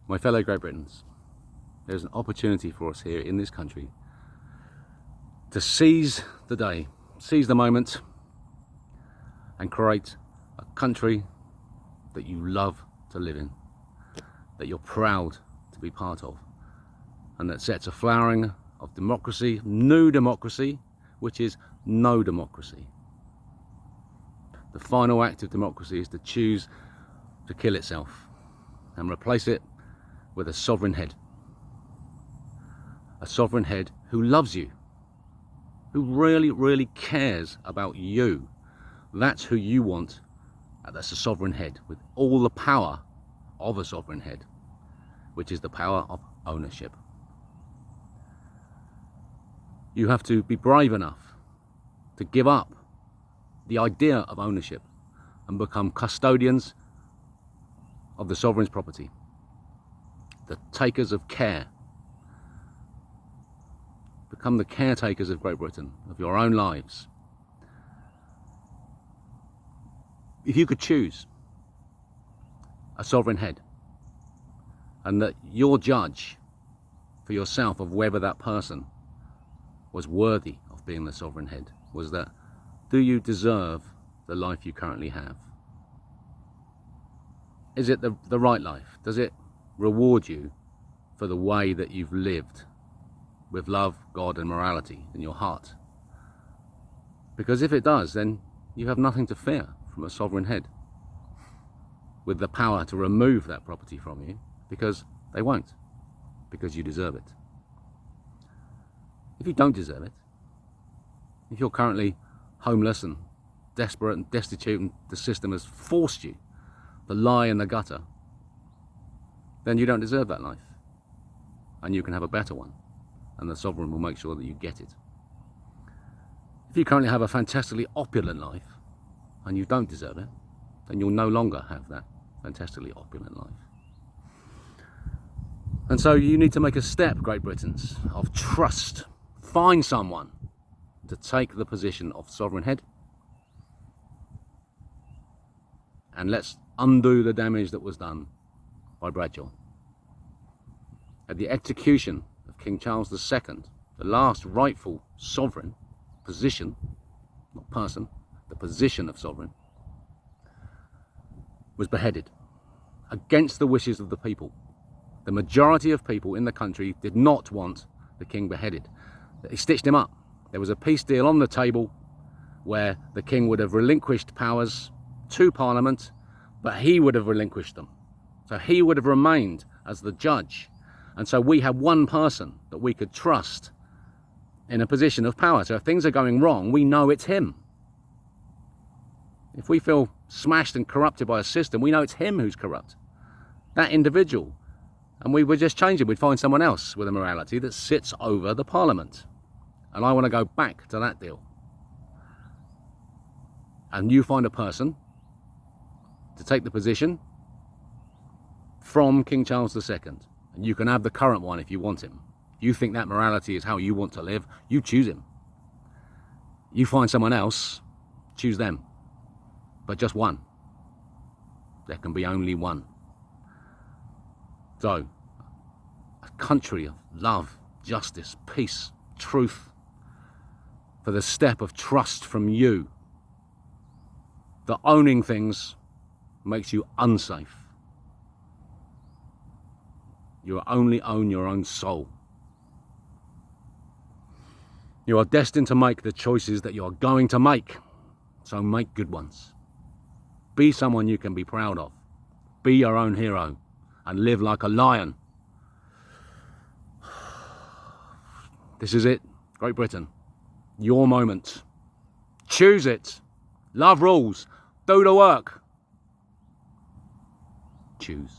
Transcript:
My fellow Great Britons, there's an opportunity for us here in this country to seize the day, seize the moment, and create a country that you love to live in, that you're proud to be part of, and that sets a flowering of democracy, new democracy, which is no democracy. The final act of democracy is to choose to kill itself and replace it with a sovereign head. A sovereign head who loves you, who really, really cares about you. That's who you want. That's a sovereign head with all the power of a sovereign head, which is the power of ownership. You have to be brave enough to give up the idea of ownership and become custodians of the sovereign's property, the takers of care. Become the caretakers of Great Britain, of your own lives. If you could choose a sovereign head, and that your judge for yourself of whether that person was worthy of being the sovereign head was that, do you deserve the life you currently have? Is it the right life? Does it reward you for the way that you've lived with love, God and morality in your heart? Because if it does, then you have nothing to fear from a sovereign head with the power to remove that property from you, because they won't, because you deserve it. If you don't deserve it, if you're currently homeless and desperate and destitute and the system has forced you to lie in the gutter, then you don't deserve that life, and you can have a better one, and the sovereign will make sure that you get it. If you currently have a fantastically opulent life and you don't deserve it, then you'll no longer have that fantastically opulent life. And so you need to make a step, Great Britons, of trust. Find someone to take the position of sovereign head, and let's undo the damage that was done by Bradshaw. At the execution of King Charles II, the last rightful sovereign position, not person, the position of sovereign, was beheaded against the wishes of the people. The majority of people in the country did not want the king beheaded. They stitched him up. There was a peace deal on the table where the king would have relinquished powers to Parliament, but he would have relinquished them. So he would have remained as the judge. And so we have one person that we could trust in a position of power. So if things are going wrong, we know it's him. If we feel smashed and corrupted by a system, we know it's him who's corrupt, that individual. And we would just change it. We'd find someone else with a morality that sits over the Parliament. And I want to go back to that deal. And you find a person to take the position from King Charles II. And you can have the current one if you want him. You think that morality is how you want to live, you choose him. You find someone else, choose them. But just one. There can be only one. So, a country of love, justice, peace, truth, for the step of trust from you. That owning things makes you unsafe. You only own your own soul. You are destined to make the choices that you are going to make, so make good ones. Be someone you can be proud of. Be your own hero and live like a lion. This is it, Great Britain. Your moment. Choose it. Love rules. Do the work. Choose.